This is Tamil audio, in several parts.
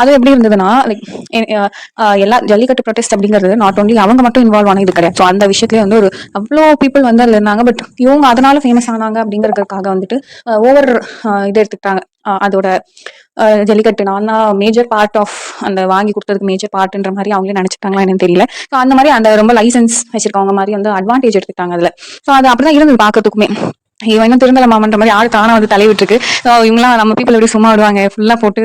அது எப்படி இருந்ததுன்னா லைக் எல்லா ஜல்லிக்கட்டு ப்ரொடெஸ்ட் அப்படிங்கிறது நாட் ஓன்லி அவங்க மட்டும் இன்வால்வ் ஆன இது கிடையாது. ஸோ அந்த விஷயத்துலேயே வந்து ஒரு அவ்வளோ பீப்புள் வந்து அதில் இருந்தாங்க. பட் இவங்க அதனால ஃபேமஸ் ஆனாங்க அப்படிங்கிறதுக்காக வந்துட்டு ஓவர் இது எடுத்துக்கிட்டாங்க. அதோட ஜல்லிக்கட்டு நான் தான் மேஜர் பார்ட் ஆஃப் அந்த வாங்கி கொடுத்ததுக்கு மேஜர் பார்ட்ன்ற மாதிரி அவங்களே நினைச்சிட்டாங்களா என்னன்னு தெரியல. ஸோ அந்த மாதிரி அந்த ரொம்ப லைசன்ஸ் வச்சிருக்கவங்க மாதிரி வந்து அட்வான்டேஜ் எடுத்துக்கிட்டாங்க அதுல. ஸோ அது அப்படிதான் இருந்தது பார்க்கறதுக்குமே. இவன் இன்னும் திருந்தலமாமன்ற மாதிரி ஆள் தானா வந்து தலைவிட்டுருக்கு. இவங்களாம் நம்ம பீப்புள் எப்படி சும்மா விடுவாங்க, ஃபுல்லா போட்டு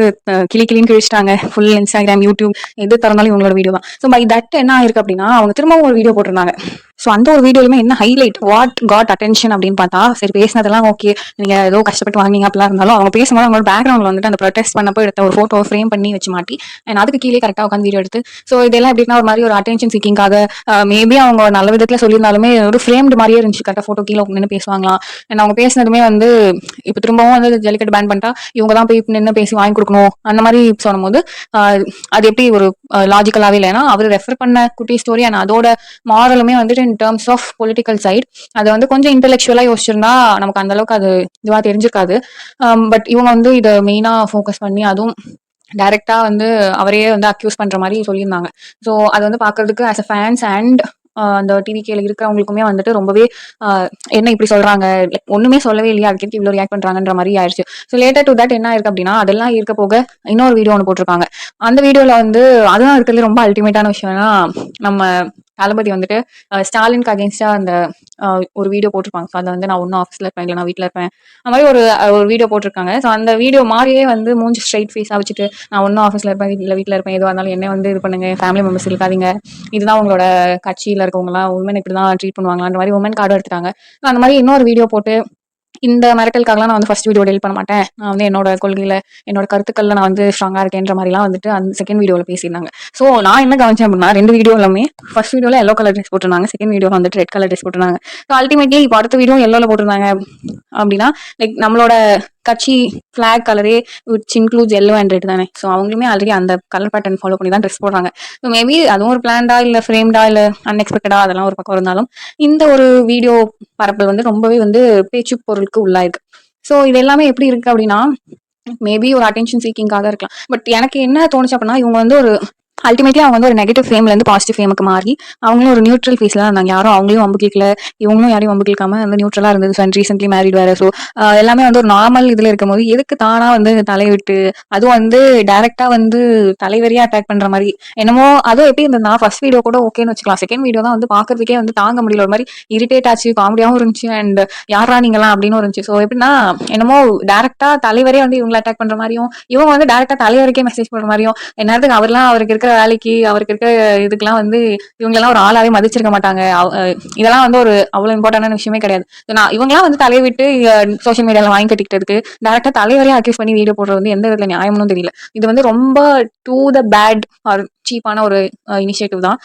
கிளின்னு கிழிச்சிட்டாங்க. ஃபுல் இன்ஸ்டாகிராம், யூடியூப் எது திறந்தாலும் இவங்களோட வீடியோ தான். ஸோ பை தட் என்ன ஆயிருக்கு அப்படின்னா அவங்க திரும்பவும் ஒரு வீடியோ போட்டிருந்தாங்க. ஸோ அந்த ஒரு வீடியோலுமே என்ன ஹைலைட் வாட் காட் அட்டென்ஷன் அப்படின்னு பார்த்தா, சரி பேசினதெல்லாம் ஓகே, நீங்க ஏதோ கஷ்டப்பட்டு வாங்கினீங்க அப்படிலாம் இருந்தாலும் அவங்க பேசும்போது அவங்களோட பேக்ரவுண்ட்ல வந்துட்டு அந்த ப்ரொடெஸ்ட் பண்ணப்போ எடுத்த ஒரு போட்டோ ஃப்ரேம் பண்ணி வச்சு மாட்டி அண்ட் அதுக்கு கீழே கரெக்டாக உட்காந்து வீடியோ எடுத்து. ஸோ இதெல்லாம் எப்படின்னா ஒரு மாதிரி ஒரு அட்டென்ஷன் சீக்கிங்காக மேபி அவங்க நல்ல விதத்துல சொல்லியிருந்தாலுமே ஒரு ஃப்ரேம்டு மாதிரியே இருந்துச்சு. கரெக்டாக போட்டோ கீழே நின்று பேசுவாங்களாம். அண்ட் அவங்க பேசினதுமே வந்து இப்போ திரும்பவும் வந்து ஜல்லிக்கட்டு பேன் பண்ணிட்டா இவங்க தான் போய் நின்று பேசி வாங்கி கொடுக்கணும் அந்த மாதிரி சொல்லும் போது அது எப்படி ஒரு லாஜிக்கலாவே இல்லைன்னா அவர் ரெஃபர் பண்ண குட்டி ஸ்டோரி அண்ட் அதோட மாரலுமே வந்துட்டு in terms of political side அதை வந்து கொஞ்சம் இன்டெலெக்சுவலா யோசிச்சிருந்தா நமக்கு அந்த அளவுக்கு அது இதுவா தெரிஞ்சிருக்காது. பட் இவங்க வந்து இதை மெயினா ஃபோக்கஸ் பண்ணி அதுவும் டைரக்டா வந்து அவரையே வந்து அக்யூஸ் பண்ற மாதிரி சொல்லியிருந்தாங்க. ஸோ அது வந்து பாக்குறதுக்கு ஆஸ் அ ஃபேன்ஸ் அண்ட் அந்த டிவிகேல இருக்கிறவங்களுக்குமே வந்துட்டு ரொம்பவே என்ன இப்படி சொல்றாங்க, ஒண்ணுமே சொல்லவே இல்லையா, அதுக்கு இவ்வளவு ரியாக்ட் பண்றாங்கன்ற மாதிரி ஆயிடுச்சு. ஸோ லேட்டர் டு தட் என்ன இருக்கு அப்படின்னா அதெல்லாம் இருக்க போக இன்னொரு வீடியோ ஒன்று போட்டிருக்காங்க. அந்த வீடியோல வந்து அதுதான் இருக்கிறதுல ரொம்ப அல்டிமேட்டான விஷயம்னா நம்ம தளபதி வந்துட்டு ஸ்டாலினுக்கு அகேன்ஸ்டா அந்த ஒரு வீடியோ போட்டிருப்பாங்க. ஸோ அதை வந்து நான் ஒன்னும் ஆஃபீஸ்ல இருப்பேன், இல்லை நான் வீட்டில் இருப்பேன், அந்த மாதிரி ஒரு வீடியோ போட்டிருக்காங்க. ஸோ அந்த வீடியோ மாதிரியே வந்து மூஞ்சி ஸ்ட்ரைட் ஃபேஸா வச்சுட்டு நான் ஒன்னும் ஆஃபீஸ்ல இருப்பேன், வீட்டில் இருப்பேன், எதுவாக இருந்தாலும் என்ன வந்து இது பண்ணுங்க, ஃபேமிலி மெம்பர்ஸ் இருக்காதீங்க, இதுதான் உங்களோட கட்சியில இருக்கவங்கலாம் உமன் இப்படிதான் ட்ரீட் பண்ணுவாங்களா அந்த மாதிரி உமன் கார்டு எடுத்துட்டாங்க. அந்த மாதிரி இன்னொரு வீடியோ போட்டு இந்த மிரட்டலுக்காகலாம் நான் வந்து ஃபர்ஸ்ட் வீடியோ டெலிட் பண்ண மாட்டேன், நான் வந்து என்னோட கொள்கையில என்னோட கருத்துக்கள்ல நான் வந்து ஸ்ட்ராங்கா இருக்கேன்ற மாதிரிலாம் வந்துட்டு அந்த செகண்ட் வீடியோல பேசியிருந்தாங்க. ஸோ நான் என்ன கவனிச்சேன் அப்படின்னா ரெண்டு வீடியோலுமே ஃபர்ஸ்ட் வீடியோல எல்லோ கலர் ட்ரெஸ் போட்டிருந்தாங்க, செகண்ட் வீடியோல வந்துட்டு ரெட் கலர் ட்ரெஸ் போட்டிருந்தாங்க. ஸோ அல்டிமேட்லி இப்போ அடுத்த வீடியோ எல்லோல போட்டிருந்தாங்க அப்படின்னா லைக் நம்மளோட கட்சி ஃபிளாக் கலரே which includes yellow and red தானே. ஸோ அவங்களுமே ஆல்ரெடி அந்த கலர் பேட்டர்ன் ஃபாலோ பண்ணி தான் ட்ரெஸ் போடுறாங்க. ஸோ மேபி அதுவும் ஒரு பிளான்டா இல்லை ஃப்ரேம்டா இல்லை அன்எக்ஸ்பெக்டடா அதெல்லாம் ஒரு பக்கம் இருந்தாலும் இந்த ஒரு வீடியோ பரப்பல் வந்து ரொம்பவே வந்து பேச்சு பொருளுக்கு உள்ளாயிருக்கு. ஸோ இது எல்லாமே எப்படி இருக்கு அப்படின்னா மேபி ஒரு அட்டென்ஷன் சீக்கிங்காக இருக்கலாம். பட் எனக்கு என்ன தோணுச்சு அப்படின்னா இவங்க வந்து ஒரு அல்டிமேட்லி அவங்க வந்து ஒரு நெகட்டிவ் ஃபேம்ல இருந்து பாசிட்டிவ் ஃபேமுக்கு மாறி அவங்களும் ஒரு நியூட்ரல் ஃபேஸ்ல இருந்தாங்க. யாரும் அவங்களையும் வம்பு கேட்கல, இவங்களும் யாரையும் வம்பு கேட்காம வந்து நியூட்ரலா இருந்தது. அண்ட் ரீசென்ட்லி மேரிட் வேற. ஸோ எல்லாமே வந்து ஒரு நார்மல் இதுல இருக்கும் போது எதுக்கு தானா வந்து தலைவிட்டு அதுவும் வந்து டைரக்டா வந்து தலைவரியா அட்டாக் பண்ற மாதிரி என்னமோ. அதுவும் எப்படி இருந்ததுன்னா ஃபர்ஸ்ட் வீடியோ கூட ஓகேன்னு வச்சுக்கலாம், செகண்ட் வீடியோ தான் வந்து பாக்குறதுக்கே வந்து தாங்க முடியல, ஒரு மாதிரி இரிட்டேட் ஆச்சு, காமெடியாவும் இருந்துச்சு அண்ட் யாரா நீங்களாம் அப்படின்னு இருந்துச்சு. ஸோ எப்படின்னா என்னமோ டைரக்டா தலைவரே வந்து இவங்களை அட்டாக் பண்ற மாதிரியும் இவங்க வந்து டைரக்டா தலைவருக்கே மெசேஜ் பண்ற மாதிரியும் என்னத்துக்கு அவர்லாம் அவருக்கு இருக்கிற வேலைக்கு அவருக்கு இருக்க இதுக்கெல்லாம் வந்து இவங்கெல்லாம் ஒரு ஆளாவே மதிச்சிருக்க மாட்டாங்க. இதெல்லாம் வந்து ஒரு அவ்வளவு இம்பார்ட்டன்டான விஷயமே கிடையாது. நான் இவங்கெல்லாம் வந்து தலைவிட்டு சோஷியல் மீடியால வாங்கி கட்டிக்கிட்டதுக்கு டேரக்டா தலைவரே அக்யூஸ் பண்ணி வீடியோ போடுறது வந்து எந்த விதத்துல நியாயம்னு தெரியல. இது வந்து ரொம்ப டூ த பேட் ஆர் சீப்பான ஒரு இனிஷியேட்டிவ் தான்.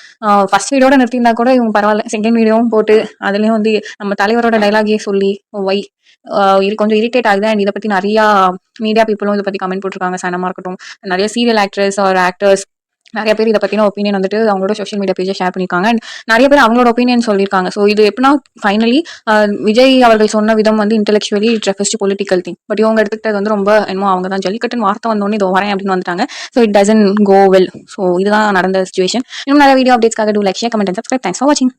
ஃபர்ஸ்ட் வீடியோட நிறுத்தியிருந்தா கூட இவங்க பரவாயில்ல, செகண்ட் வீடியோவும் போட்டு அதுலயும் வந்து நம்ம தலைவரோட டைலாகே சொல்லி வை இது கொஞ்சம் இரிட்டேட் ஆகுது. அண்ட் இதை பத்தி நிறைய மீடியா பீப்புளும் இதை பத்தி கமெண்ட் போட்டிருக்காங்க. சனமா இருக்கட்டும், நிறைய சீரியல் ஆக்ட்ரஸ் ஆர் ஆக்டர்ஸ் நிறைய பேர் இதை பத்தின ஒப்பீனியன் வந்துட்டு அவங்களோட சோஷியல் மீடியா பேஜை ஷேர் பண்ணிருக்காங்க. அண்ட் நிறைய பேர் அவங்களோட ஒப்பீனியன் சொல்லியிருக்காங்க. ஸோ இது எப்படின்னா ஃபைனலி விஜய் அவர்கள் சொன்ன விதம் வந்து intellectually it refers to political thing. But இவங்க எடுத்துக்கிட்டது வந்து ரொம்ப என்னமோ அவங்க தான் ஜல்லிக்கட்டுன்னு வார்த்தை வந்தோடனே இதோ வரேன் அப்படின்னு வந்துட்டாங்க. So it doesn't go well. So இதுதான் நடந்த சுச்சுவேஷன். இன்னும் நிறைய வீடியோ அப்டேட்ஸ்க்காக do like share comment and subscribe. Thanks for வாட்சிங்.